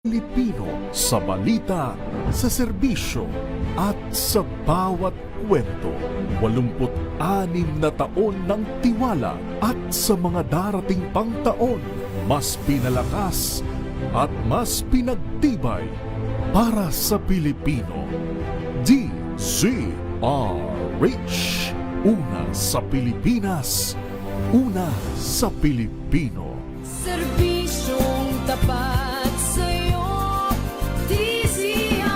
Pilipino sa balita, sa serbisyo at sa bawat kwento. 86 na taon ng tiwala at sa mga darating pang taon, mas pinalakas at mas pinagtibay para sa Pilipino. DZRH. Una sa Pilipinas, una sa Pilipino. Serbisyong tapat sa'yo, DZRH.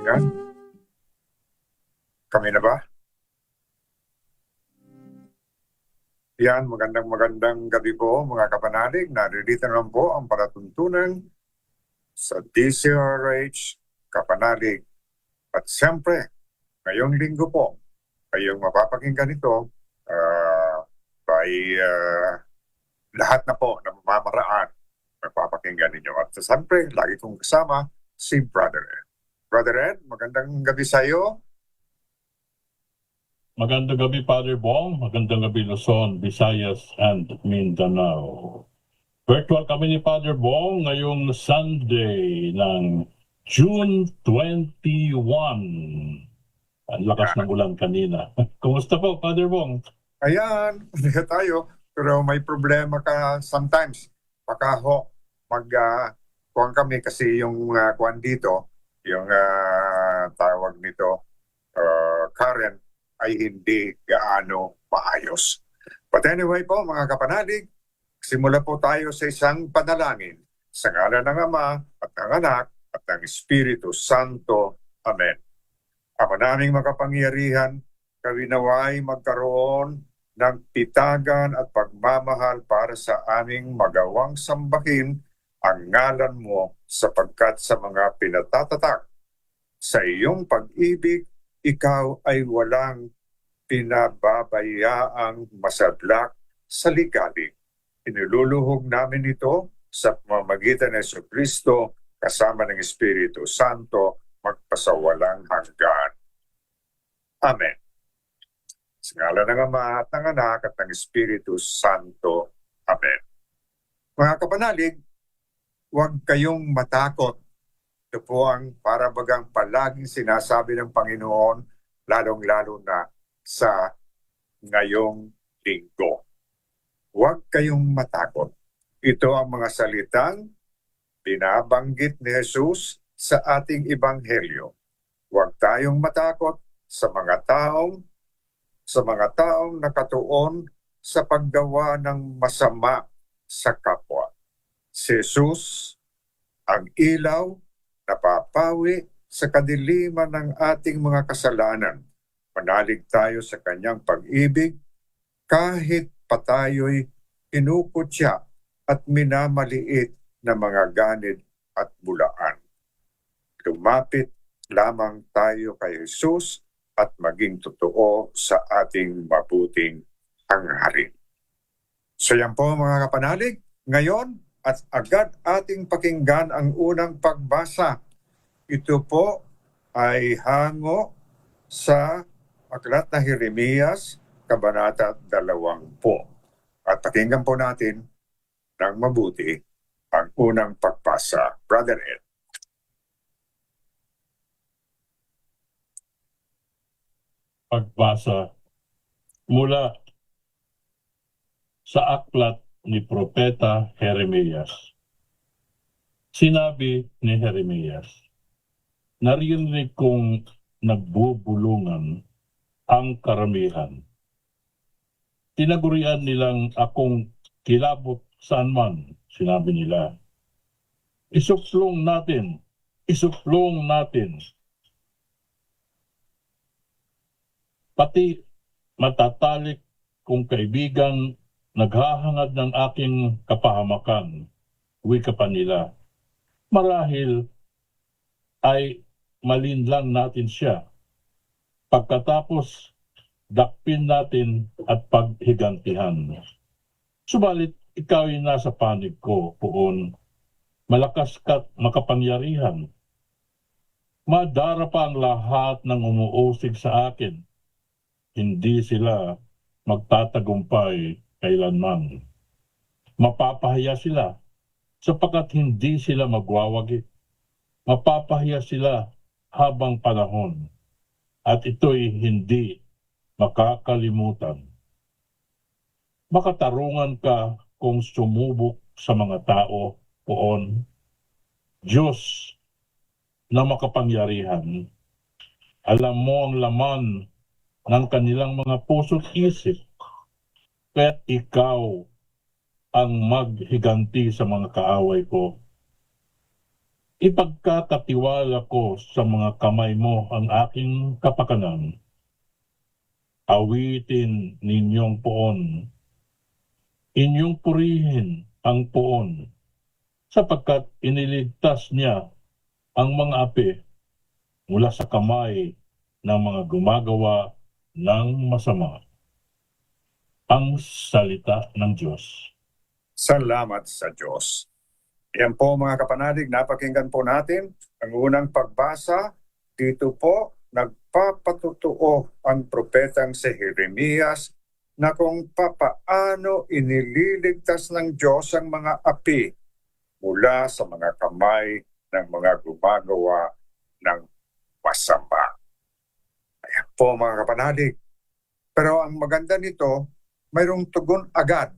Yan. Kami na ba? Yan, magandang gabi po mga kapanalig. Naririto naman po ang palatuntunan sa DZRH Kapanalig. At siyempre, ngayong linggo po, kayong mapapakinggan ito by lahat na po na mamamaraan mapapakinggan ninyo. At siyempre, lagi kong kasama si Brother Ed. Brother Ed, magandang gabi sa iyo. Magandang gabi, Father Bong. Magandang gabi, Luzon, Visayas, and Mindanao. Virtual kami ni Father Bong ngayong Sunday ng June 21. Ang lakas ng ulan kanina. Kumusta po, Father Bong? Ayan, hindi tayo. Pero may problema ka sometimes. Baka ho, kuhan kami kasi yung kuhan dito, yung tawag nito, current, ay hindi gaano maayos. But anyway po, mga kapanalig, simula po tayo sa isang panalangin sa ngalan ng Ama at ng Anak at ng Espiritu Santo. Amen. Ama naming makapangyarihan, kami naway magkaroon ng pitagan at pagmamahal para sa aming magawang sambahin ang ngalan mo sapagkat sa mga pinatatatak sa iyong pag-ibig, ikaw ay walang pinababayaang masadlak sa ligalig. Iniluluhog namin ito sa pamamagitan ng Jesucristo kasama ng Espiritu Santo magpasawalang hanggan. Amen. Sa ngalan ng Ama at ng Anak at ng Espiritu Santo. Amen. Mga kapanalig, huwag kayong matakot. Ito po ang para bagang palaging sinasabi ng Panginoon, lalong-lalo na sa ngayong linggo. Huwag kayong matakot. Ito ang mga salitang binabanggit ni Jesus sa ating ebanghelyo. Huwag tayong matakot sa mga taong nakatuon sa paggawa ng masama sa kapwa. Si Jesus, ang ilaw, napapawi sa kadiliman ng ating mga kasalanan. Manalig tayo sa kanyang pag-ibig kahit pa tayo'y inukutya at minamaliit na mga ganid at bulaan. Lumapit lamang tayo kay Jesus at maging totoo sa ating mabuting hangarin. So yan po mga kapanalig, ngayon at agad ating pakinggan ang unang pagbasa. Ito po ay hango sa aklat na Jeremias, Kabanata 20. At pakinggan po natin ng mabuti ang unang pagbasa. Brother Ed. Pagbasa mula sa aklat ni Propeta Jeremias. Sinabi ni Jeremias, narinig kong nagbubulungan ang karamihan. Tinagurian nilang akong kilabot saan man, sinabi nila. Isuplong natin, isuplong natin. Pati matatalik kong kaibigan naghahangad ng aking kapahamakan, wika pa nila. Marahil ay malinlang natin siya. Pagkatapos, dakpin natin at paghigantihan. Subalit, ikaw ay nasa panig ko, poon. Malakas ka't makapangyarihan. Madara pa ang lahat ng umuusig sa akin. Hindi sila magtatagumpay kailanman. Mapapahiya sila sapagkat hindi sila magwawagi. Mapapahiya sila habang panahon at ito'y hindi makakalimutan. Makatarungan ka kung sumubok sa mga tao poon. Diyos na makapangyarihan, alam mo ang laman ng kanilang mga puso't isip, kaya't ikaw ang maghiganti sa mga kaaway ko. Ipagkakatiwala ko sa mga kamay mo ang aking kapakanan. Awitin ninyong poon. Inyong purihin ang poon, sapagkat iniligtas niya ang mga api mula sa kamay ng mga gumagawa ng masama. Ang salita ng Diyos. Salamat sa Diyos. Yan po mga kapanalig, napakinggan po natin ang unang pagbasa. Dito po, nagpapatutuo ang propetang si Jeremias na kung papaano inililigtas ng Diyos ang mga api mula sa mga kamay ng mga gumagawa ng masama. Ayan po mga kapanalig. Pero ang maganda nito, mayroong tugon agad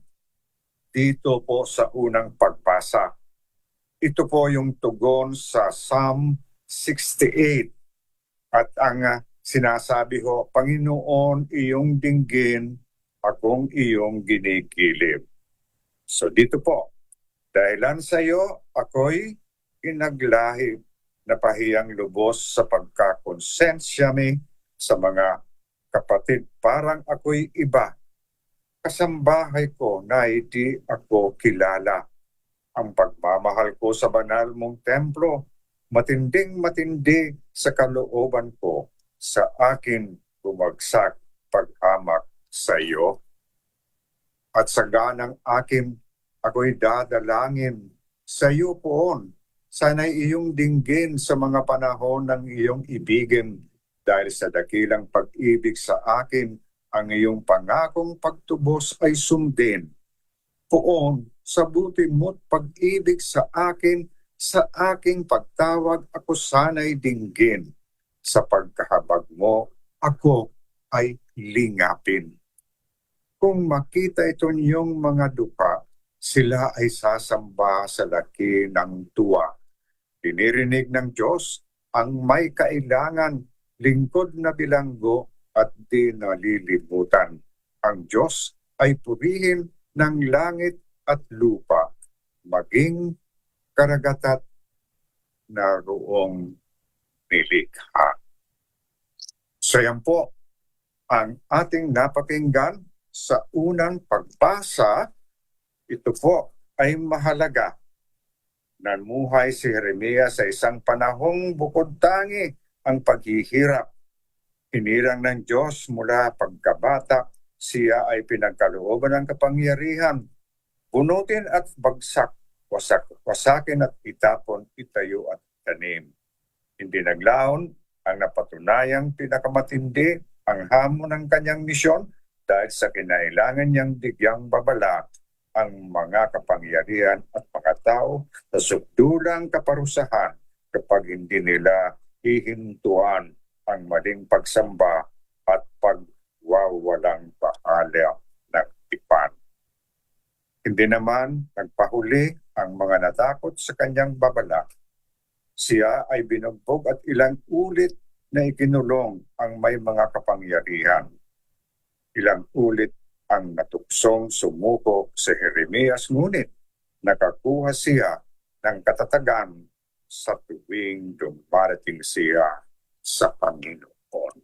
dito po sa unang pagbasa. Ito po yung tugon sa Psalm 68. At ang sinasabi ho, Panginoon, iyong dinggin, akong iyong ginikilib. So dito po, dahilan sa iyo, ako'y inaglahib na pahiyang lubos sa pagkakonsensya mi sa mga kapatid. Parang ako'y iba. Kasambahay ko na hindi ako kilala. Ang pagmamahal ko sa banal mong templo, matinding matindi sa kalooban ko, sa akin bumagsak paghamak sa iyo. At sa ganang akin, ako'y dadalangin sa iyo poon. Sana'y iyong dinggin sa mga panahon ng iyong ibigin, dahil sa dakilang pag-ibig sa akin, ang iyong pangakong pagtubos ay sundin. Poon, sa buti mo't pag-ibig sa akin, sa aking pagtawag ako sana'y dinggin. Sa pagkahabag mo, ako ay lingapin. Kung makita ito niyong mga duka, sila ay sasamba sa laki ng tuwa. Dinirinig ng Diyos ang may kailangan, lingkod na bilanggo at di nalilimutan. Ang Diyos ay purihin ng langit at lupa, maging karagatat na roong nilikha. So yan po ang ating napakinggan sa unang pagbasa. Ito po ay mahalaga. Namuhay si Jeremias sa isang panahong bukod tangi ang paghihirap. Hinirang ng Diyos mula pagkabata, siya ay pinagkalooban ng kapangyarihan. Bunutin at bagsak, wasakin at itapon, itayo at tanim. Hindi naglaon ang napatunayang pinakamatindi ang hamon ng kanyang misyon dahil sa kinailangan niyang bigyang babala ang mga kapangyarihan at mga tao sa sukdulang kaparusahan kapag hindi nila hihintuan ang maling pagsamba at pagwawalang bahala ng tipan. Hindi naman nagpahuli ang mga natakot sa kanyang babala. Siya ay binugbog at ilang ulit na ikinulong ang may mga kapangyarihan. Ilang ulit ang natuksong sumuko si Jeremias, ngunit nakakuha siya ng katatagan sa tuwing dumarating siya sa Panginoon.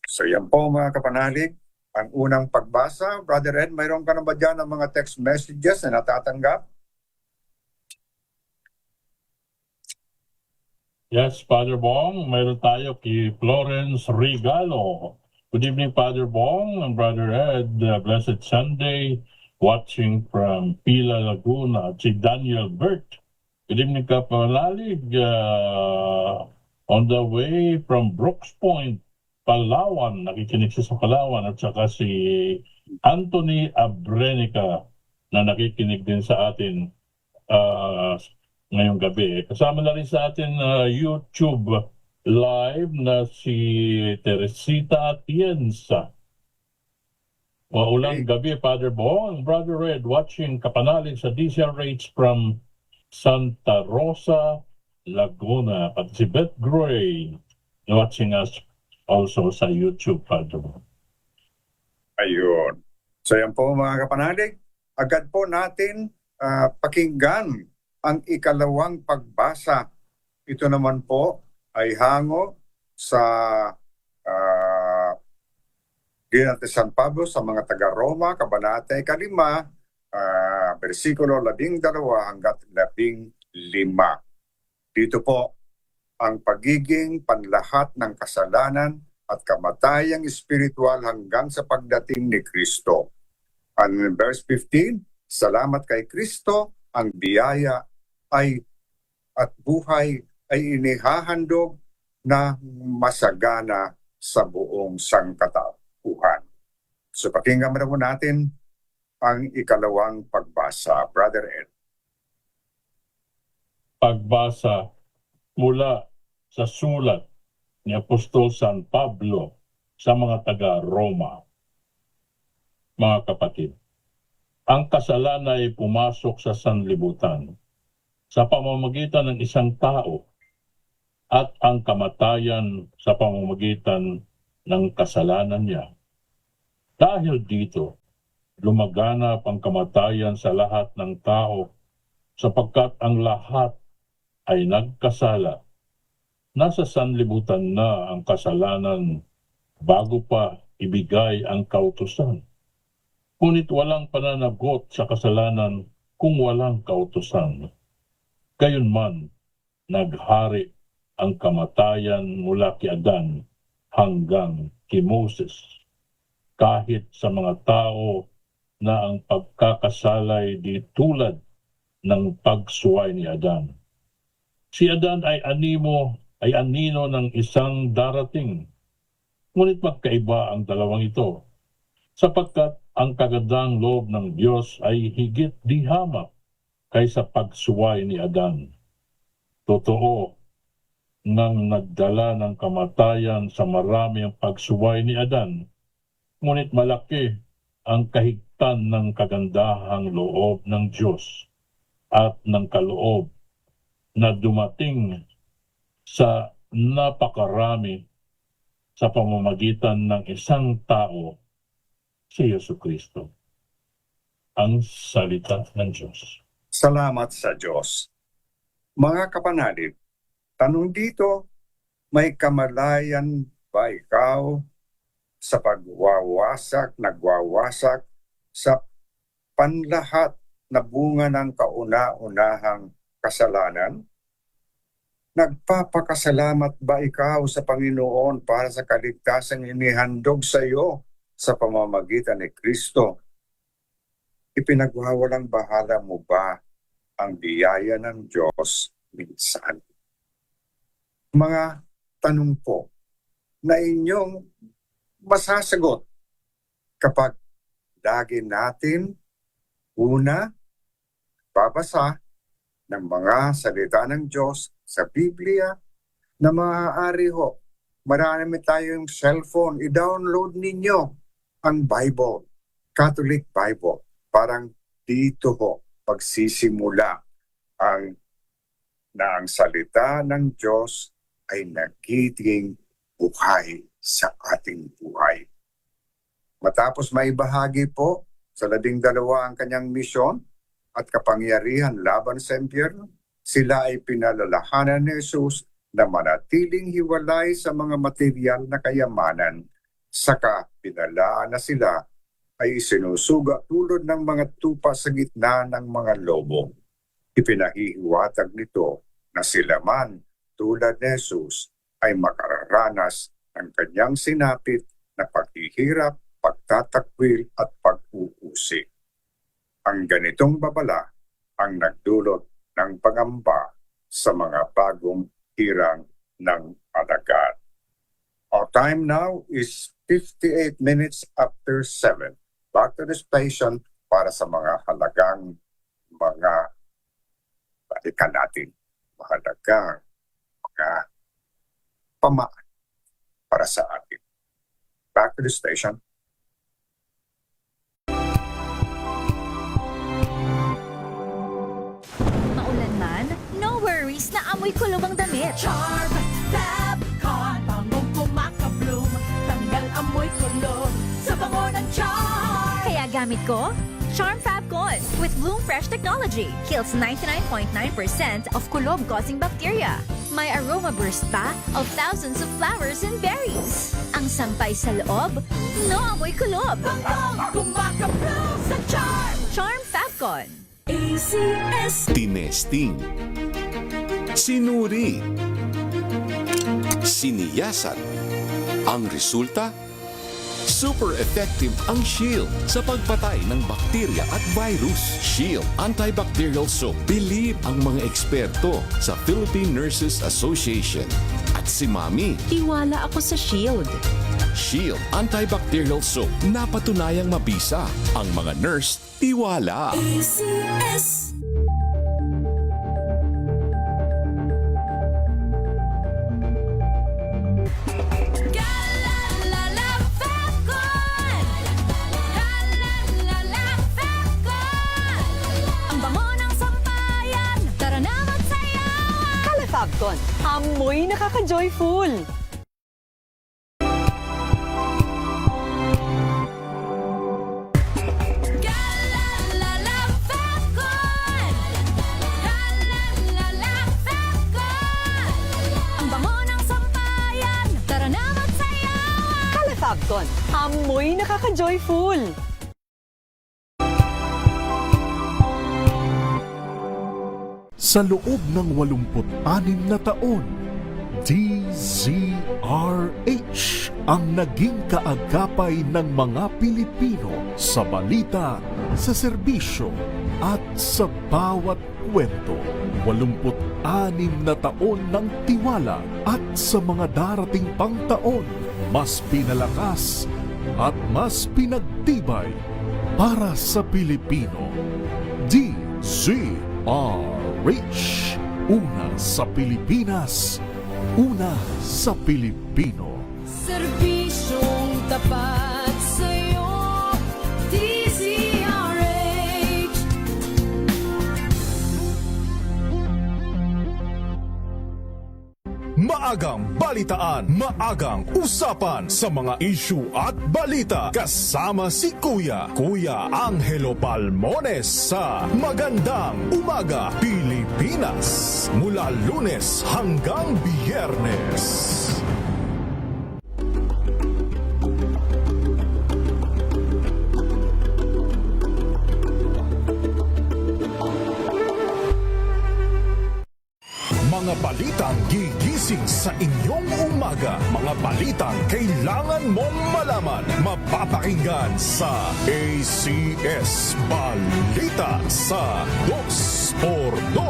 So yan po mga kapanalig, ang unang pagbasa. Brother Ed, mayroon ka na ba dyan ng mga text messages na natatanggap? Yes, Father Bong, mayroon tayo kay Florence Regalo. Good evening, Father Bong and Brother Ed. Blessed Sunday, watching from Pila, Laguna. Si Daniel Bert. Good evening, Kapanalig. On the way from Brooks Point, Palawan, nakikinig siya sa Palawan, at saka si Anthony Abrenica na nakikinig din sa atin ngayong gabi. Kasama na rin sa atin YouTube live na si Teresita Atienza. Ulang gabi, Father Bong, Brother Red, watching kapanalig sa DCRH from Santa Rosa, Laguna. At si Beth Gray, watching us also sa YouTube, Father Bong. Ayun. So yan po mga kapanalig, agad po natin pakinggan ang ikalawang pagbasa. Ito naman po ay hango sa Ginat ni San Pablo sa mga taga-Roma, Kabanata 5, versikulo 12 hanggat 15. Dito po ang pagiging panlahat ng kasalanan at kamatayang espiritual hanggang sa pagdating ni Kristo. And in verse 15, salamat kay Kristo, ang biyaya at buhay ay inihahandog na masagana sa buong sangkatauhan. So pakinggan mo natin ang ikalawang pagbasa, Brother Ed. Pagbasa mula sa sulat ni Apostol San Pablo sa mga taga-Roma. Mga kapatid, ang kasalanan ay pumasok sa sanlibutan sa pamamagitan ng isang tao at ang kamatayan sa pamamagitan ng kasalanan niya. Dahil dito, lumaganap ang kamatayan sa lahat ng tao sapagkat ang lahat ay nagkasala. Nasa sanlibutan na ang kasalanan bago pa ibigay ang kautusan. Ngunit walang pananagot sa kasalanan kung walang kautusan. Gayunman, naghari ang kamatayan mula kay Adan hanggang kay Moses. Kahit sa mga tao na ang pagkakasalay di tulad ng pagsuway ni Adan. Si Adan ay anino ng isang darating. Ngunit magkaiba ang dalawang ito, sapagkat ang kagandang loob ng Diyos ay higit di hamak kaysa pagsuway ni Adan. Totoo nang nagdala ng kamatayan sa marami ang pagsuway ni Adan, ngunit malaki ang kahigtan ng kagandahang loob ng Diyos at ng kaloob na dumating sa napakarami sa pamamagitan ng isang tao, si Jesucristo, ang salita ng Diyos. Salamat sa Diyos. Mga kapanalig, tanong dito, may kamalayan ba ikaw sa nagwawasak sa panlahat na bunga ng kauna-unahang kasalanan? Nagpapakasalamat ba ikaw sa Panginoon para sa kaligtasang inihandog sa iyo sa pamamagitan ni Kristo? Ipinagwawalang bahala mo ba ang biyaya ng Diyos minsan? Mga tanong po na inyong masasagot kapag lagi natin babasa ng mga salita ng Diyos sa Biblia na maaari ho. Marami tayong cellphone. I-download ninyo ang Bible, Catholic Bible. Parang dito ho pagsisimula ang salita ng Diyos ay nagiging buhay sa ating buhay. Matapos maibahagi po sa 12 ang kanyang misyon at kapangyarihan laban sa impyerno, sila ay pinalalahanan ni Jesus na manatiling hiwalay sa mga material na kayamanan, saka pinalaan na sila ay isinusuga tulad ng mga tupa sa gitna ng mga lobo. Ipinahihiwatag nito na sila man tulad ni Jesus ay makararanas ng kanyang sinapit na paghihirap, pagtatakwil at pag-uusi. Ang ganitong babala ang nagdulot ng pangamba sa mga bagong hirang ng alagad. Our time now is 58 minutes after 7. Back to the station para sa mga halagang mga balikan natin. Mahalagang mga pamaan para sa atin. Back to the station. Maulan man, no worries na amoy kulog ang damit. Charm Fabcon, bangong kumakabloom, tanggal amoy kulog sa bango ng charm. Kaya gamit ko, Charm Fabcon with Bloom Fresh Technology. Kills 99.9% of kulob-causing bacteria. May aroma burst pa of thousands of flowers and berries. Ang sampay sa loob, no amoy kulob. Bangong kumakabloom sa charm. Charm Fabcon. ACS. Tinesting, sinuri, siniyasan. Ang resulta, super effective ang Shield sa pagpatay ng bakterya at virus. Shield Antibacterial Soap. Believe ang mga eksperto sa Philippine Nurses Association. At si Mami, Tiwala ako sa Shield. Shield Antibacterial Soap. Napatunayang mabisa. Ang mga nurse, tiwala. ACS. Galalala Fabcon! Galalala Fabcon! Ang bango ng sampayan, tara na magsayawan! Kalafabcon, amoy nakaka-joyful. Galalala Fabcon! Galalala Fabcon! Ang bango ng sampayan, tara na magsayawan! Kalafabcon, amoy nakaka-joyful. Sa loob ng 86 na taon, DZRH ang naging kaagapay ng mga Pilipino sa balita, sa serbisyo at sa bawat kwento. 86 na taon ng tiwala at sa mga darating pang taon, mas pinalakas at mas pinagtibay para sa Pilipino. DZRH. Una sa Pilipinas, una sa Pilipino. Serbisyong tapat sa'yo, DZRH. Maagang balitaan, maagang usapan sa mga issue at balita. Kasama si Kuya Angelo Palmones sa Magandang Umaga Pilipinas. Mula Lunes hanggang Biyernes. Mga balitang gigising sa inyong umaga. Mga balitang kailangan mong malaman. Mapapakinggan sa ACS Balita sa 2x2.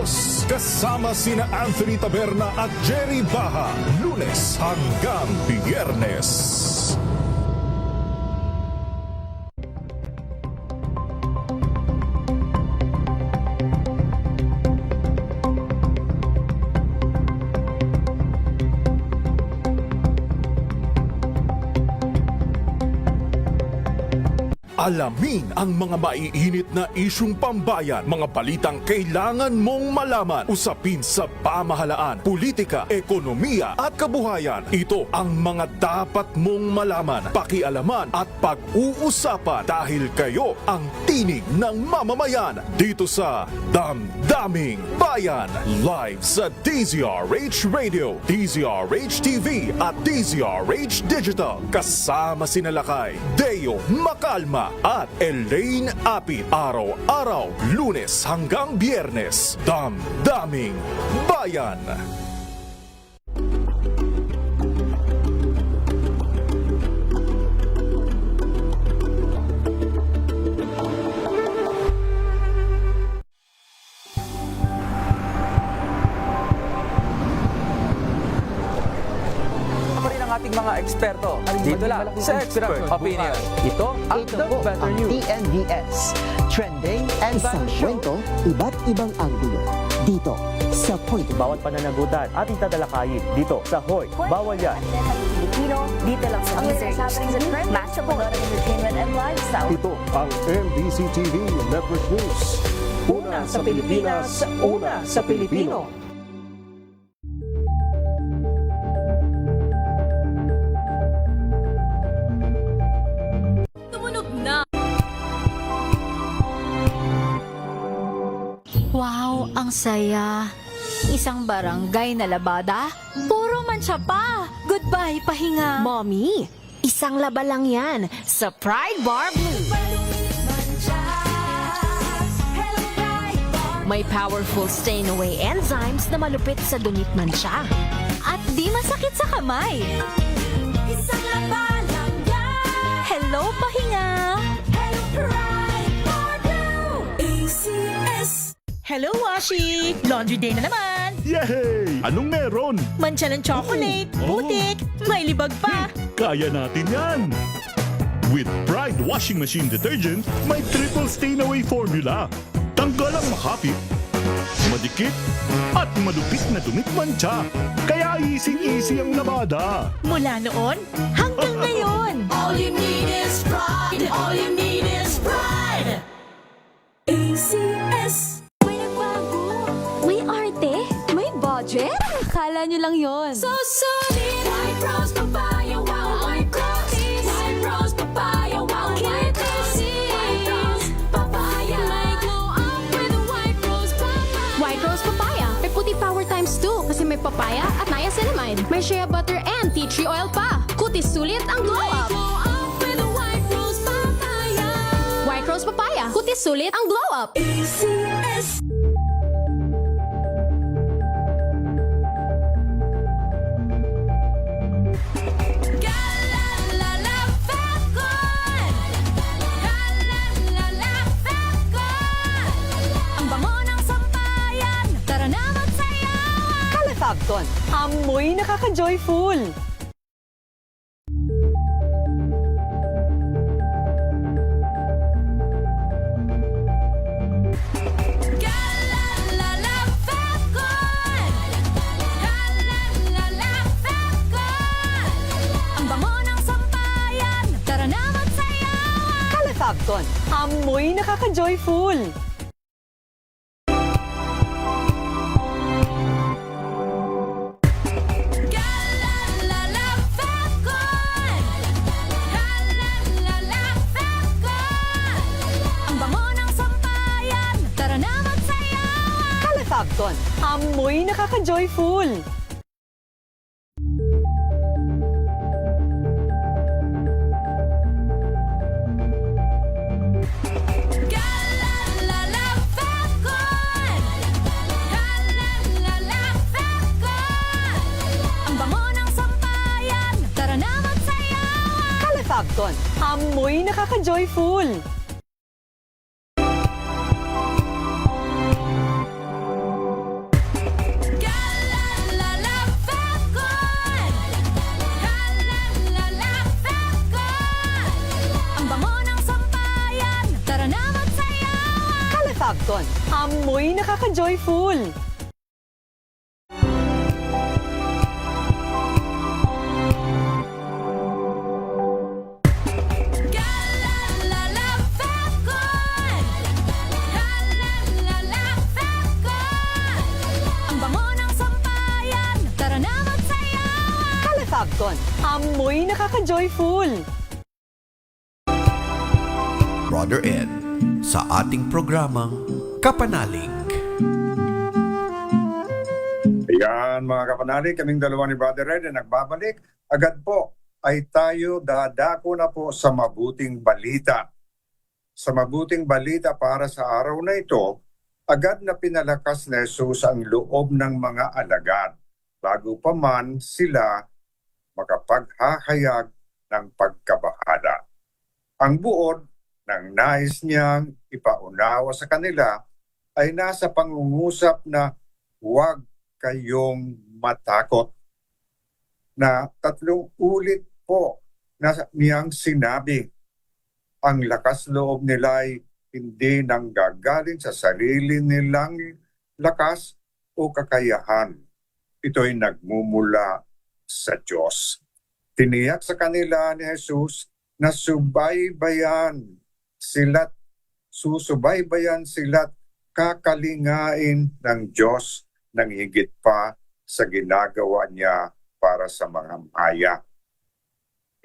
Kasama sina Anthony Taberna at Jerry Baha. Lunes hanggang Biyernes. Alamin ang mga maiinit na isyung pambayan, mga balitang kailangan mong malaman, usapin sa pamahalaan, politika, ekonomiya at kabuhayan. Ito ang mga dapat mong malaman, pakialaman at pag-uusapan dahil kayo ang tinig ng mamamayan dito sa Damdaming Bayan. Live sa DZRH Radio, DZRH TV at DZRH Digital. Kasama sina Lakay, Deo Makalma at Elaine Apit. Araw-araw, Lunes hanggang Biyernes. Damdaming Bayan. ating mga eksperto. Dito lang sa Expert Opinion. Ito ang The Better News. TNVS. Trending and Isang kwento, iba't ibang anggulo. Dito sa Point. Bawat pananagutan ating tatalakayin dito sa Hoy. Bawal yan. Filipino, dito lang sa Music, Matchable Entertainment and Lifestyle. Ito ang MBC TV Network News. Una sa Pilipinas, una sa Pilipino. Tumunog na! Wow, ang saya. Isang barangay na labada, puro mancha pa. Goodbye, pahinga. Mommy, isang laba lang yan sa Pride Bar Blue. May powerful stain-away enzymes na malupit sa dunit mancha. At di masakit sa kamay. Isang laba lang yan. Hello, pahinga. Hello, Pride Blue. ACS. Hello, Washi! Laundry day na naman! Yay! Anong meron? Mancha ng chocolate, putik, may libag pa! Kaya natin yan! With Pride Washing Machine Detergent, may triple stain-away formula. Tanggal ang makapit, madikit, at malupit na dumit mancha. Kaya easy-easy ang labada. Mula noon hanggang ngayon! All you need is pride. All you need is pride. ACS. May nagbago. May arte. May budget. Akala nyo lang yon. So solid. White rose papaya, wow, white rose. White rose papaya, wow, white rose. White rose papaya. May glow up with a white rose papaya. White Rose Papaya. May puti power times 2 kasi may papaya at niacinamide. May shea butter and tea tree oil pa. Kutis sulit ang glow up. Glow up with a white rose papaya. White Rose Papaya. Kutis sulit ang glow up. ACS. Galalala Falcon. Galalala Falcon. Ang bango ng sampayan. Tara na magsayawan. Calefabcon, amoy nakaka-joyful. Galalala Falcon. Galalala Falcon. Ang bango ng sampayan. Tara na magsayawan. Calefabcon, amoy nakaka-joyful. Galalala Falcon. Galalala Falcon. Ang bango ng sampayan. Tara na magsayawan. Calefabcon, amoy nakaka-joyful. Galalala Falcon. Galalala Falcon. Ang bango ng sampayan. Tara na magsayawan. Calefabcon, amoy nakaka-joyful. Galalala Falcon. Galalala Falcon. Ang bango ng sampayan. Tara na magsayawan. Calefabcon, amoy nakaka-joyful. Galalala Falcon. Galalala Falcon. Ang bango ng sampayan. Tara na magsayawan. Calefabcon, amoy nakaka-joyful. Brother Ed, sa ating programang Kapanalig. Ayan mga kapanalig, kaming dalawa ni Brother Red na nagbabalik. Agad po ay tayo dadako na po sa mabuting balita. Sa mabuting balita para sa araw na ito, agad na pinalakas ni Jesus ang loob ng mga alagad bago pa man sila makapaghahayag ng pagkabahala. Ang buod ng nais niyang ipaunawa sa kanila ay nasa pangungusap na huwag kayong matakot. na 3 ulit po na niyang sinabi, ang lakas loob nila ay hindi nanggagaling sa sarili nilang lakas o kakayahan. Ito'y nagmumula sa Diyos. Tiniyak sa kanila ni Jesus na susubaybayan sila't kakalingain ng Diyos ng higit pa sa ginagawa niya para sa mga maya.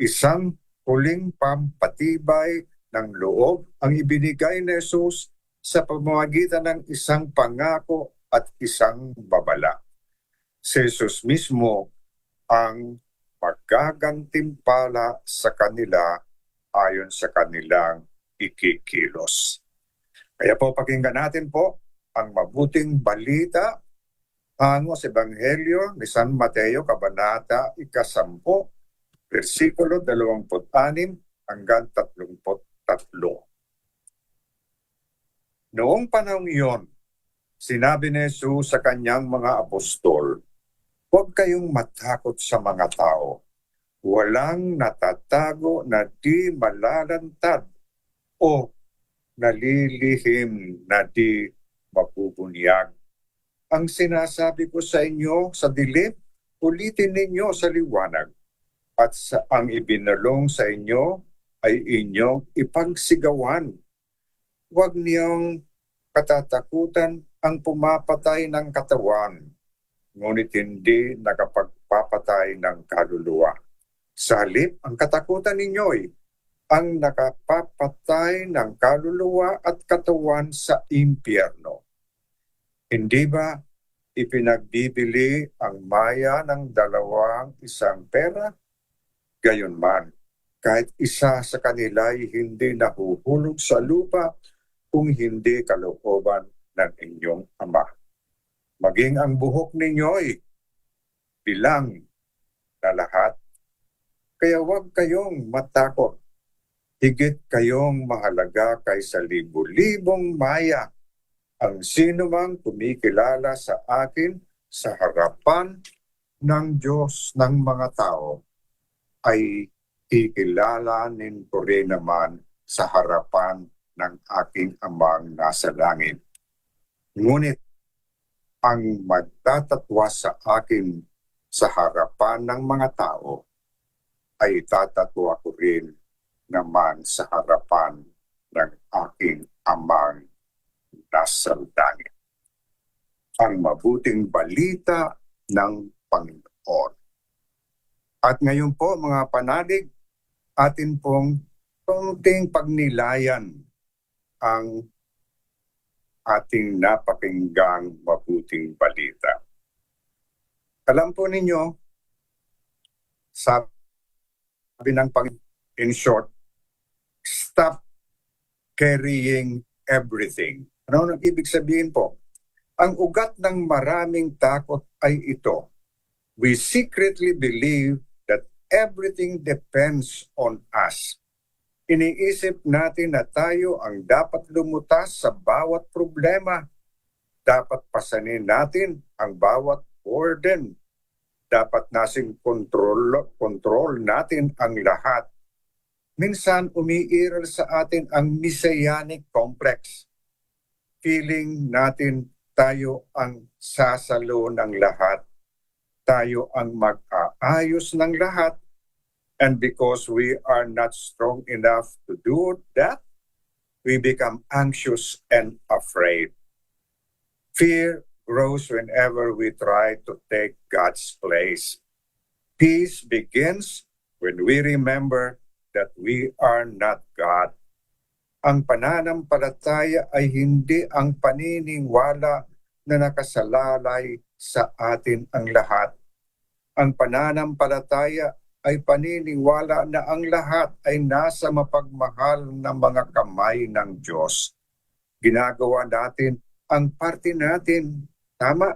Isang huling pampatibay ng loob ang ibinigay ni Jesus sa pamamagitan ng isang pangako at isang babala. Si Jesus mismo ang magagantimpala sa kanila ayon sa kanilang ikikilos. Kaya po pakinggan natin po ang mabuting balita hango sa Ebanghelyo ni San Mateo, Kabanata 10, versikulo 26 hanggang 33. Noong panahong iyon, sinabi ni Jesus sa kanyang mga apostol, huwag kayong matakot sa mga tao. Walang natatago na di malalantad o nalilihim na di mabubunyag. Ang sinasabi ko sa inyo sa dilim, ulitin ninyo sa liwanag. At ang ibinalong sa inyo ay inyong ipagsigawan. Huwag niyong katatakutan ang pumapatay ng katawan, ngunit hindi nakapagpapatay ng kaluluwa. Sa halip, ang katakutan ninyo'y ang nakapapatay ng kaluluwa at katawan sa impyerno. Hindi ba ipinagbibili ang maya ng 2 pera? Gayunman, kahit isa sa kanila ay hindi nahuhulog sa lupa kung hindi kalooban ng inyong Ama. Maging ang buhok ninyo'y bilang na lahat. Kaya huwag kayong matakot. Higit kayong mahalaga kaysa libu-libong maya. Ang sino mang kumikilala sa akin sa harapan ng Diyos ng mga tao ay kikilalanin ko rin naman sa harapan ng aking Amang nasa langit. Ngunit ang magtatatwa sa akin sa harapan ng mga tao ay tatatwa ko rin naman sa harapan ng aking Amang nasa langit. Ang mabuting balita ng Panginoon. At ngayon po mga panalig, atin pong konting pagnilayan ang ating napakinggang mabuting balita. Alam po ninyo, sabi ng Panginoon, in short, stop carrying everything. Ano ang ibig sabihin po? Ang ugat ng maraming takot ay ito. We secretly believe that everything depends on us. Iniisip natin na tayo ang dapat lumutas sa bawat problema. Dapat pasanin natin ang bawat burden. Dapat nating control natin ang lahat. Minsan umiiral sa atin ang messianic complex. Feeling natin tayo ang sasalo ng lahat. Tayo ang mag-aayos ng lahat. And because we are not strong enough to do that, we become anxious and afraid. Fear grows whenever we try to take God's place. Peace begins when we remember that we are not God. Ang pananampalataya ay hindi ang paniniwala na nakasalalay sa atin ang lahat. Ang pananampalataya ay paniniwala na ang lahat ay nasa mapagmahal na mga kamay ng Diyos. Ginagawa natin ang parte natin. Tama,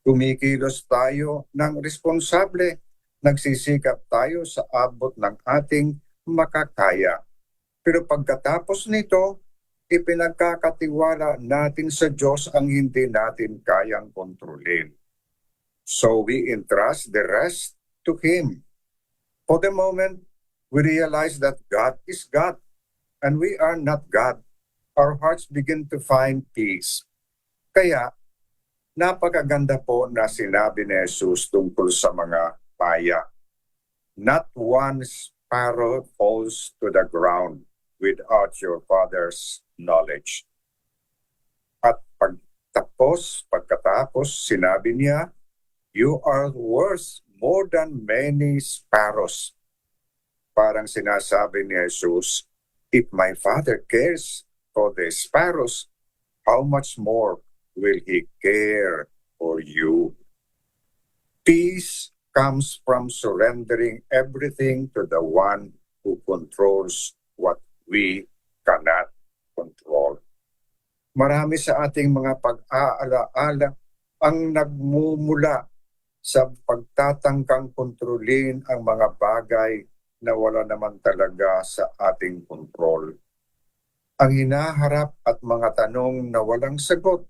kumikilos tayo ng responsable. Nagsisikap tayo sa abot ng ating makakaya. Pero pagkatapos nito, ipinagkakatiwala natin sa Diyos ang hindi natin kayang kontrolin. So we entrust the rest to Him. For the moment, we realize that God is God and we are not God. Our hearts begin to find peace. Kaya, napakaganda po na sinabi ni Jesus tungkol sa mga paya. Not one sparrow falls to the ground without your Father's knowledge. At pagkatapos, sinabi niya, you are worth more than many sparrows. Parang sinasabi ni Jesus, if my Father cares for the sparrows, how much more will He care for you? Peace comes from surrendering everything to the one who controls what we cannot control. Marami sa ating mga pag-aalaala ang nagmumula sa pagtatangkang kontrolin ang mga bagay na wala naman talaga sa ating kontrol. Ang hinaharap at mga tanong na walang sagot,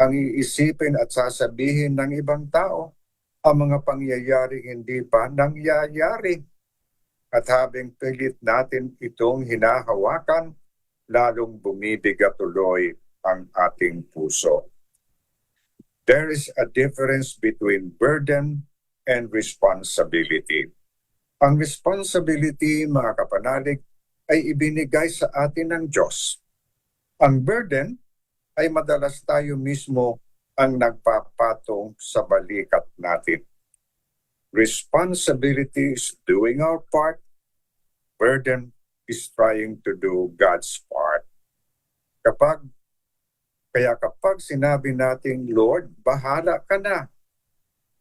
ang iisipin at sasabihin ng ibang tao, ang mga pangyayaring hindi pa nangyayari. At habang pilit natin itong hinahawakan, lalong bumibigat tuloy ang ating puso. There is a difference between burden and responsibility. Ang responsibility, mga kapanalig, ay ibinigay sa atin ng Diyos. Ang burden ay madalas tayo mismo ang nagpapatong sa balikat natin. Responsibility is doing our part. Burden is trying to do God's part. Kapag sinabi natin, Lord, bahala ka na,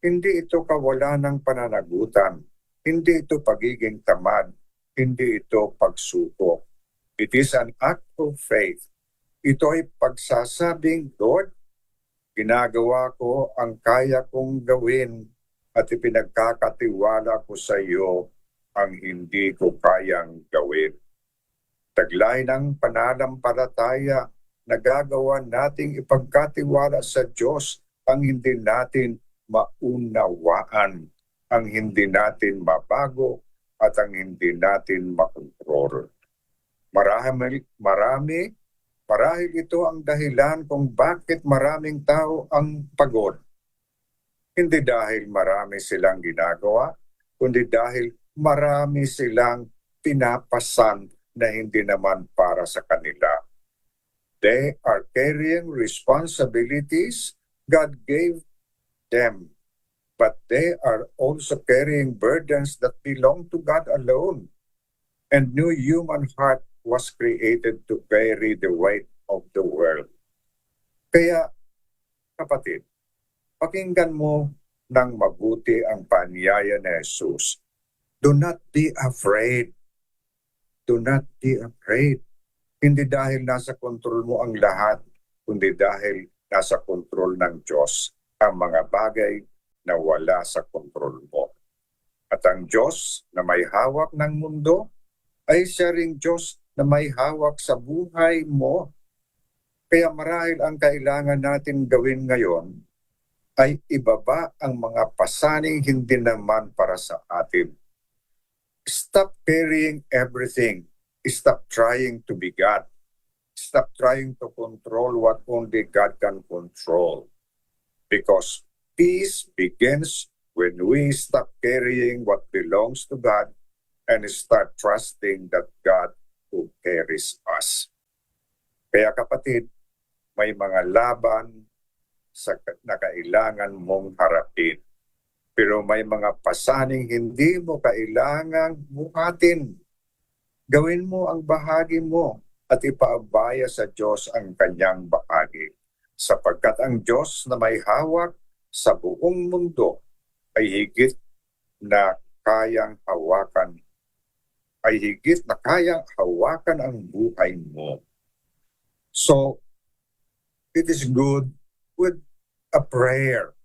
hindi ito kawalan ng pananagutan, hindi ito pagiging tamad, hindi ito pagsuko. It is an act of faith. Ito ay pagsasabing, Lord, ginagawa ko ang kaya kong gawin at ipinagkakatiwala ko sa iyo ang hindi ko kayang gawin. Taglay ng pananampalataya, nagagawa nating ipagkatiwala sa Diyos ang hindi natin maunawaan, ang hindi natin mabago, at ang hindi natin makontrol. Marahil ito ang dahilan kung bakit maraming tao ang pagod. Hindi dahil marami silang ginagawa, kundi dahil marami silang pinapasan na hindi naman para sa kanila. They are carrying responsibilities God gave them, but they are also carrying burdens that belong to God alone. And no human heart was created to carry the weight of the world. Kaya, kapatid, pakinggan mo ng mabuti ang paanyaya ni Jesus. Do not be afraid. Do not be afraid. Hindi dahil nasa kontrol mo ang lahat, kundi dahil nasa kontrol ng Diyos ang mga bagay na wala sa kontrol mo. At ang Diyos na may hawak ng mundo ay siya ring Diyos na may hawak sa buhay mo. Kaya marahil ang kailangan natin gawin ngayon ay ibaba ang mga pasaning hindi naman para sa atin. Stop carrying everything. Stop trying to be God. Stop trying to control what only God can control. Because peace begins when we stop carrying what belongs to God and start trusting that God who carries us. Kaya kapatid, may mga laban na kailangan mong harapin. Pero may mga pasaning hindi mo kailangang buhatin. Gawin mo ang bahagi mo at ipaabaya sa Diyos ang kanyang bahagi. Sapagkat ang Diyos na may hawak sa buong mundo ay higit na kayang hawakan ang buhay mo. So, it is good with a prayer.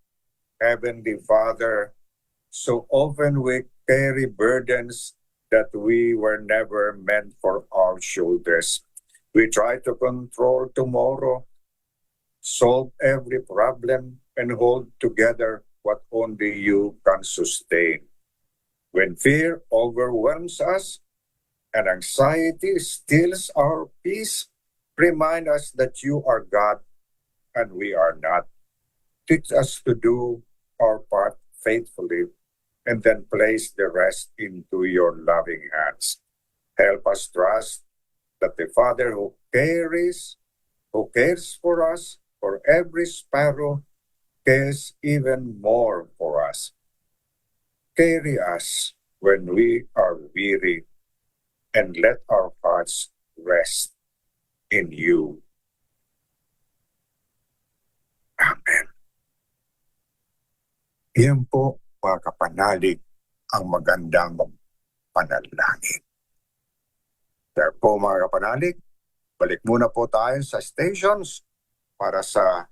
Heavenly Father, so often we carry burdens that we were never meant for our shoulders. We try to control tomorrow, solve every problem, and hold together what only you can sustain. When fear overwhelms us and anxiety steals our peace, remind us that you are God and we are not. Teach us to do our part faithfully and then place the rest into your loving hands. Help us trust that the Father who cares for us, for every sparrow, cares even more for us. Carry us when we are weary, and let our hearts rest in you. Amen. Yan po, mga kapanalig, ang magandang panalangin. Therefore, mga kapanalig, balik muna po tayo sa stations para sa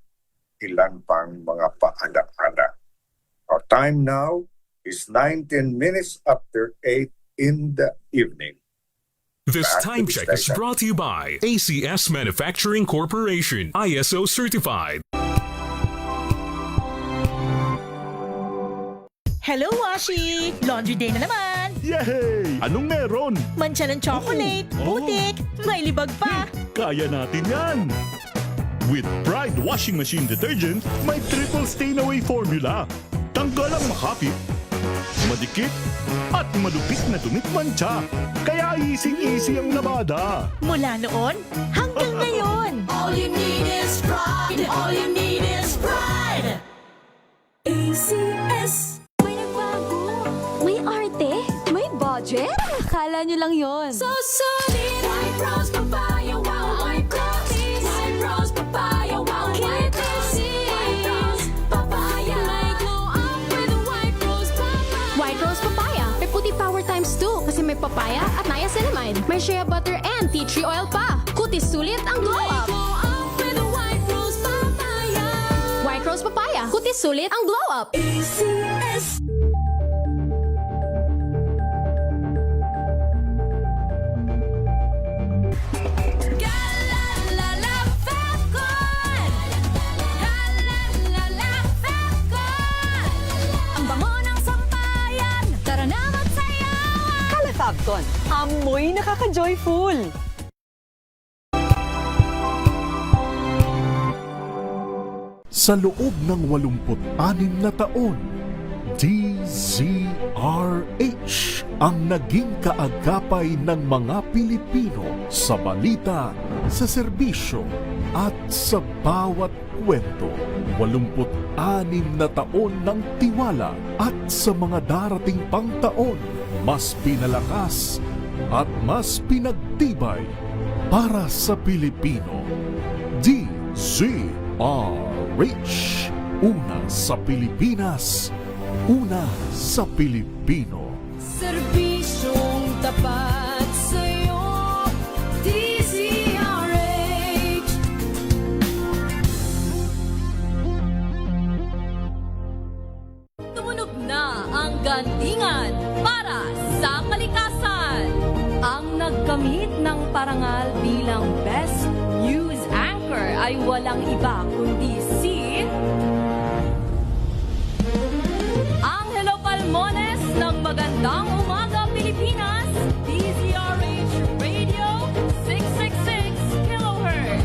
ilan pang mga paalaala. Our time now is 19 minutes after 8 in the evening. This Back to time the check is station. brought to you by ACS Manufacturing Corporation, ISO certified. Hello, Washi! Laundry day na naman! Yay! Anong meron? Mancha ng chocolate, putik, may libag pa! Kaya natin yan! With Pride Washing Machine Detergent, may triple stain-away formula. Tanggal ang makapit, madikit, at malupit na tumitmancha. Kaya easy-easy ang labada. Mula noon hanggang ngayon! All you need is pride. All you need is pride. ACS. May nagbago. May arte. May budget. Akala nyo lang yon. So solid. White rose papaya, wow, white rose. White rose papaya, wow, white rose. White rose papaya. May glow up with white rose papaya. White rose papaya. May puti power times 2 kasi may papaya at niacinamide. May shea butter and tea tree oil pa. Kutis sulit ang glow up. Glow up with white rose papaya. White rose papaya. Kutis sulit ang glow up. ACS. Galalala Falcon! Galalala Falcon! Ang bango ng sampayan, tara na magsayawan! Kalafabcon, amoy nakaka-joyful. Sa loob ng 86 na taon, DZRH ang naging kaagapay ng mga Pilipino sa balita, sa serbisyo, at sa bawat kwento. 86 na taon ng tiwala at sa mga darating pang taon, mas pinalakas at mas pinagtibay para sa Pilipino. DZRH. Una sa Pilipinas, una sa Pilipino. Serbisyong tapat sa'yo, DZRH. Tumunog na ang gandingan para sa kalikasan. Ang nagkamit ng parangal bilang Best News Anchor ay walang iba kundi si Angelo Palmones ng Magandang Umaga Pilipinas, DZRH Radio 666 kHz.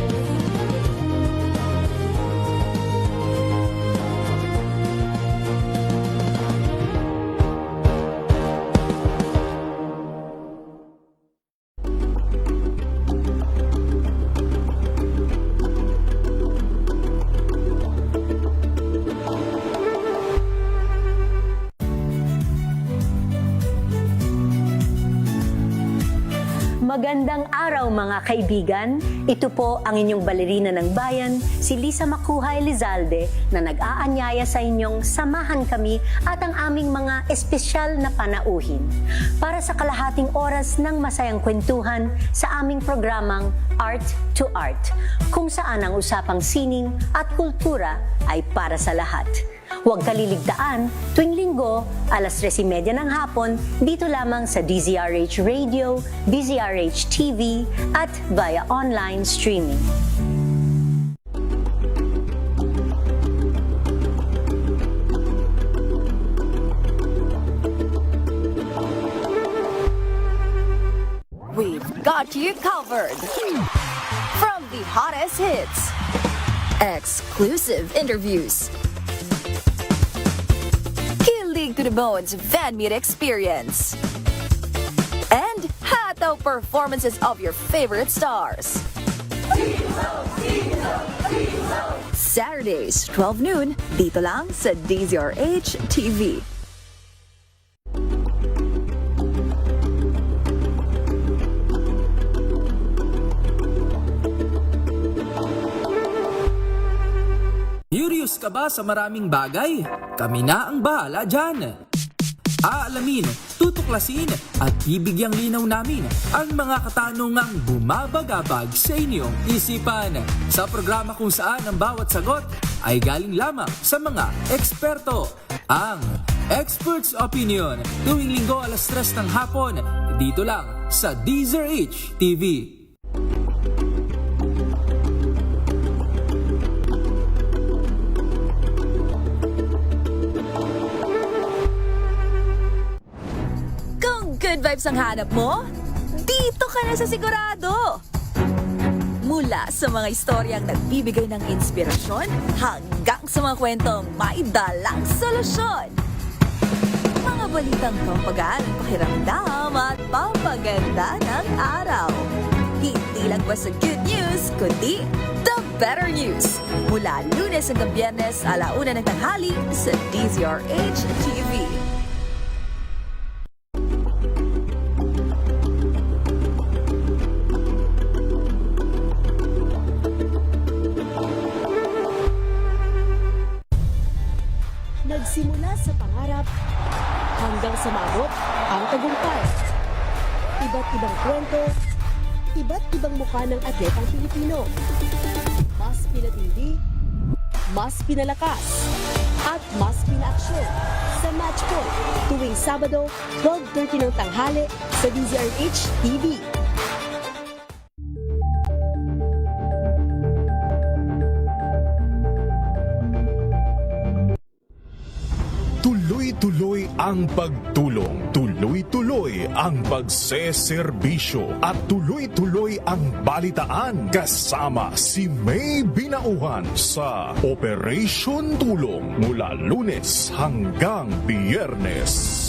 Magandang araw mga kaibigan. Ito po ang inyong balerina ng bayan, si Lisa Makuha Elizalde, na nag-aanyaya sa inyong samahan kami at ang aming mga espesyal na panauhin para sa kalahating oras ng masayang kwentuhan sa aming programang Art to Art, kung saan ang usapang sining at kultura ay para sa lahat. Huwag kaliligtaan, tuwing linggo, alas 3:30 ng hapon, dito lamang sa DZRH Radio, DZRH TV, at via online streaming. got you covered. From the hottest hits, exclusive interviews, kilig to the bones fan meet experience, and hataw performances of your favorite stars. Saturdays, 12 noon, dito lang sa DZRH TV. Curious ka ba sa maraming bagay? Kami na ang bahala dyan. Aalamin, tutuklasin at ibigyang linaw namin ang mga katanungang bumabagabag sa inyong isipan. Sa programa kung saan ang bawat sagot ay galing lamang sa mga eksperto. Ang Expert's Opinion, tuwing linggo 3:00 ng hapon, dito lang sa DZRH TV. Good vibes ang hanap mo? Dito ka na sa sigurado! Mula sa mga istoryang nagbibigay ng inspirasyon hanggang sa mga kwentong may dalang solusyon. Mga balitang pampagaan, pakiramdam at pampaganda ng araw. Hindi lang ba sa good news, kundi the better news. Mula Lunes hanggang Biyernes, 1:00 ng tanghali sa DZRH TV. Nagsimula sa pangarap hanggang sa maabot ang tagumpay. Iba't ibang kwento, iba't ibang mukha ng atletang Pilipino. Mas pinatindi, mas pinalakas, at mas pinaaksyon sa Match Point tuwing Sabado, 12:30 ng tanghali sa DZRH TV. Tuloy-tuloy ang pagtulong, tuloy-tuloy ang pagseserbisyo at tuloy-tuloy ang balitaan kasama si May Binauhan sa Operation Tulong mula Lunes hanggang Biyernes.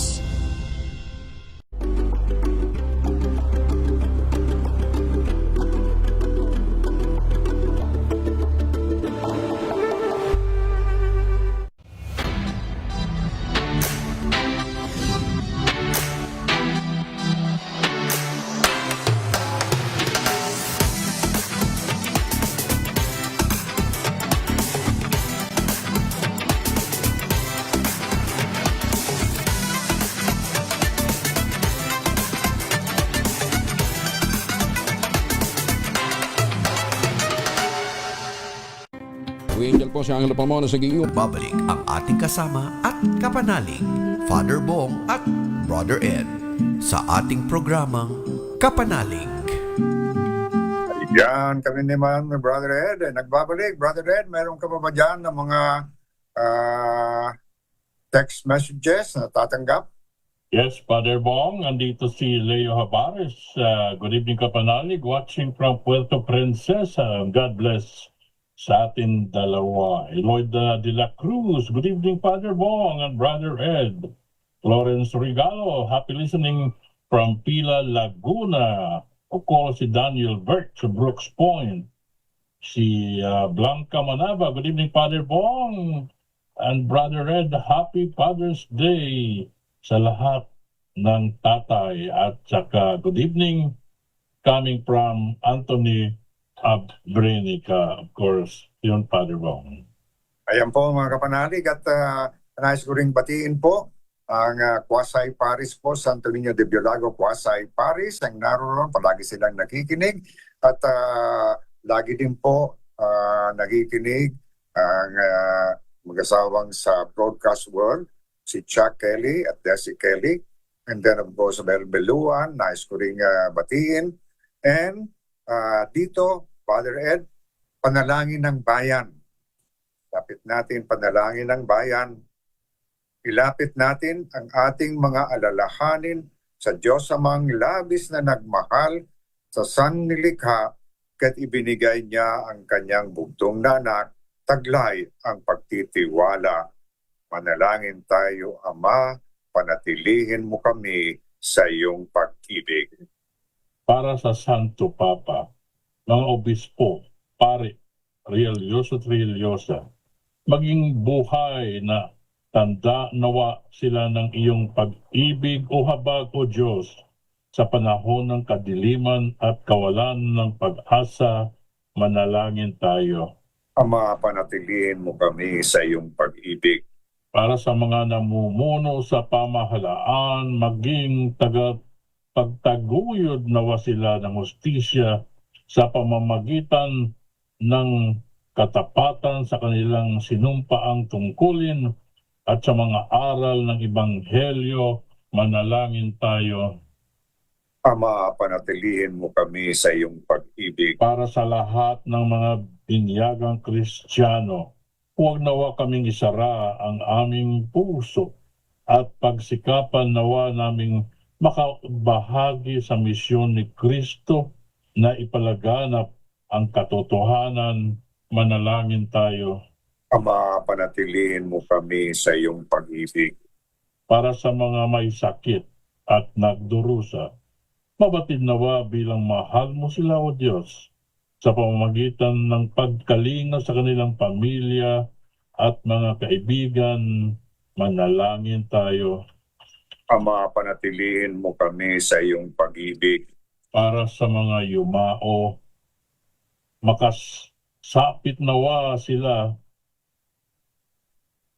Angel po si Angelo Pamono sa giyo. Babalik ang ating kasama at kapanalig, Father Bong at Brother Ed, sa ating programang Kapanalig. Yan kami naman, Brother Ed. Nagbabalik, Brother Ed, meron ka pa ba dyan ng mga text messages na tatanggap? Yes, Father Bong, andito si Leo Habares. Good evening, Kapanalig, watching from Puerto Princesa. God bless sa atin dalawa. Lloyd de la Cruz, good evening, Father Bong and Brother Ed. Florence Regalo, happy listening from Pila, Laguna. Of course, si Daniel Bert sa Brooks Point. Si Blanca Manaba, good evening, Father Bong and Brother Ed. Happy Father's Day sa lahat ng tatay. At saka good evening coming from Anthony Abrenica, of course, yun, Father Bong. Ayan po mga kapanalig at nais ko rin batiin po ang Quasay Paris po, Santo Niño de Biolago, Quasay Paris, ang naroon, palagi silang nakikinig at lagi din po nakikinig ang mag-asawang sa Broadcast World, si Chuck Kelly at Desi Kelly, and then of course Mel Beluan, nais ko rin batiin, and dito, Father Ed, panalangin ng bayan. Lapit natin panalangin ng bayan. Ilapit natin ang ating mga alalahanin sa Diyos amang labis na nagmahal sa sanglilikha kat ibinigay niya ang kanyang bugtong na anak, taglay ang pagtitiwala. Manalangin tayo, Ama, panatilihin mo kami sa iyong pag-ibig. Para sa Santo Papa, mga obispo, pare, religyoso at religyosa, maging buhay na tanda nawa sila ng iyong pag-ibig o habag o Diyos sa panahon ng kadiliman at kawalan ng pag-asa. Manalangin tayo. Ama, panatilihin mo kami sa iyong pag-ibig. Para sa mga namumuno sa pamahalaan, maging pagtaguyod nawa sila ng hustisya sa pamamagitan ng katapatan sa kanilang sinumpaang tungkulin at sa mga aral ng Ebanghelyo. Manalangin tayo. Ama, panatilihin mo kami sa iyong pag-ibig. Para sa lahat ng mga binyagang Kristiyano, huwag nawa kaming isara ang aming puso at pagsikapan nawa naming makabahagi sa misyon ni Kristo na ipalaganap ang katotohanan. Manalangin tayo. Ama, panatilihin mo kami sa iyong pag-ibig. Para sa mga may sakit at nagdurusa, mabatid nawa bilang mahal mo sila, O Diyos, sa pamamagitan ng pagkalinga sa kanilang pamilya at mga kaibigan. Manalangin tayo. Ama, panatilihin mo kami sa iyong pag-ibig. Para sa mga yumao, makasapit nawa sila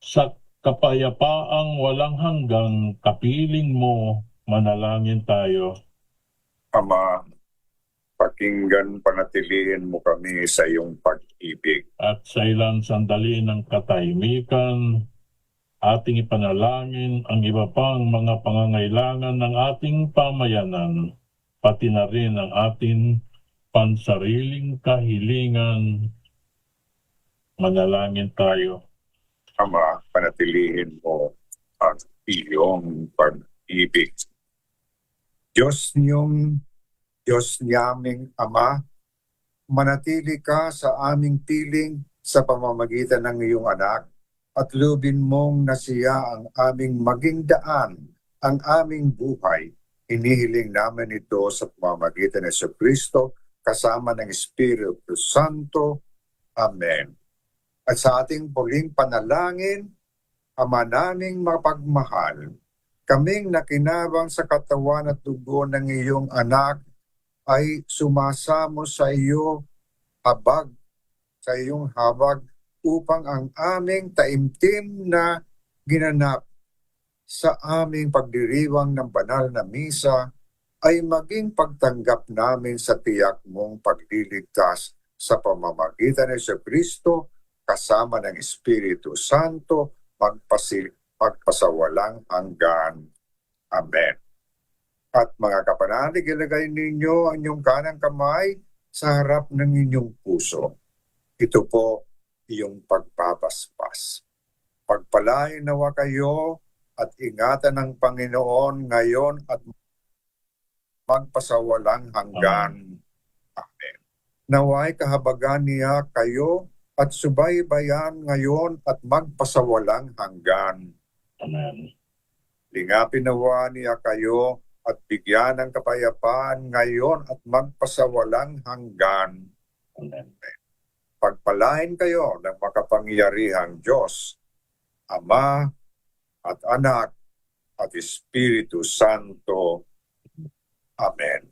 sa kapayapaang walang hanggang kapiling mo. Manalangin tayo. Ama, pakinggan, panatilihin mo kami sa iyong pag-ibig. At sa ilang sandali ng katahimikan, ating ipanalangin ang iba pang mga pangangailangan ng ating pamayanan, pati na rin ang ating pansariling kahilingan. Manalangin tayo. Ama, panatilihin mo ang iyong pag-ibig. Diyos niyaming Ama, manatili ka sa aming piling sa pamamagitan ng iyong anak at lubin mong na siya ang aming maging daan, ang aming buhay. Hinihiling namin ito sa pamamagitan ng Kristo kasama ng Espiritu Santo. Amen. At sa ating puling panalangin, Ama naming mapagmahal, kaming nakinabang sa katawan at dugo ng iyong anak ay sumasamo sa iyong habag upang ang aming taimtim na ginanap sa aming pagdiriwang ng banal na misa ay maging pagtanggap namin sa tiyak mong pagliligtas sa pamamagitan ng Kristo kasama ng Espiritu Santo magpasawalang hanggan. Amen. At mga kapanalig, ilagay ninyo ang inyong kanang kamay sa harap ng inyong puso. Ito po iyong pagpapaspas. Pagpalain nawa kayo at ingatan ng Panginoon ngayon at magpasawalang hanggan. Amen. Naway kahabagan niya kayo at subaybayan ngayon at magpasawalang hanggan. Amen. Lingapin nawa niya kayo at bigyan ng kapayapaan ngayon at magpasawalang hanggan. Amen. Pagpalain kayo ng makapangyarihang Diyos, Ama at Anak at Espiritu Santo. Amen.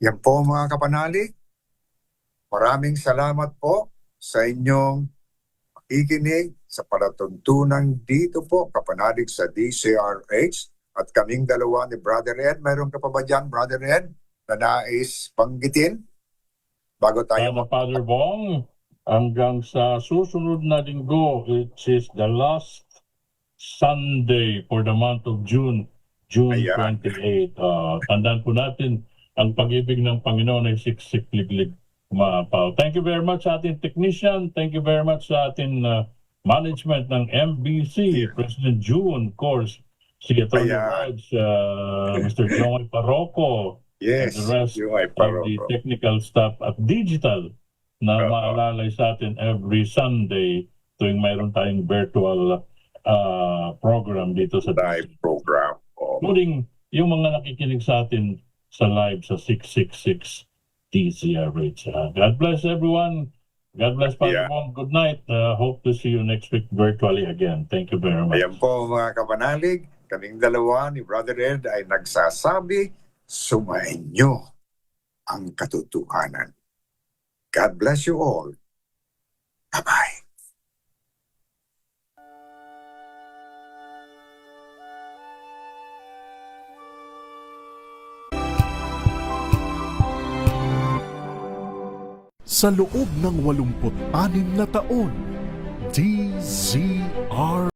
Yan po mga kapanalig. Maraming salamat po sa inyong makikinig sa palatuntunan dito po, kapanalig sa DCRH. At kaming dalawa ni Brother Ed. Mayroon ka pa ba dyan, Brother Ed, na nais banggitin? Bago tayo Father Bong, hanggang sa susunod na linggo, which is the last Sunday for the month of June Ayan. 28. Tandaan po natin, ang pag-ibig ng Panginoon ay siksik-liglig. Thank you very much sa ating technician. Thank you very much sa ating management ng MBC, President June, of course, si Atty. Raj, Mr. Joey Parroco, Yes, and the rest yung ay of the paroko. technical staff at digital na maalalay sa atin every Sunday tuwing mayroon tayong virtual program dito sa Live program. including yung mga nakikinig sa atin sa live sa 666 DZRH. God bless everyone. God bless Father Bong. Good night. Hope to see you next week virtually again. Thank you very much. Ayan po mga kapanalig, kaming dalawa ni Brother Ed ay nagsasabi, sumainyo ang katotohanan. God bless you all. Bye-bye. Sa loob ng 86 na taon, DZR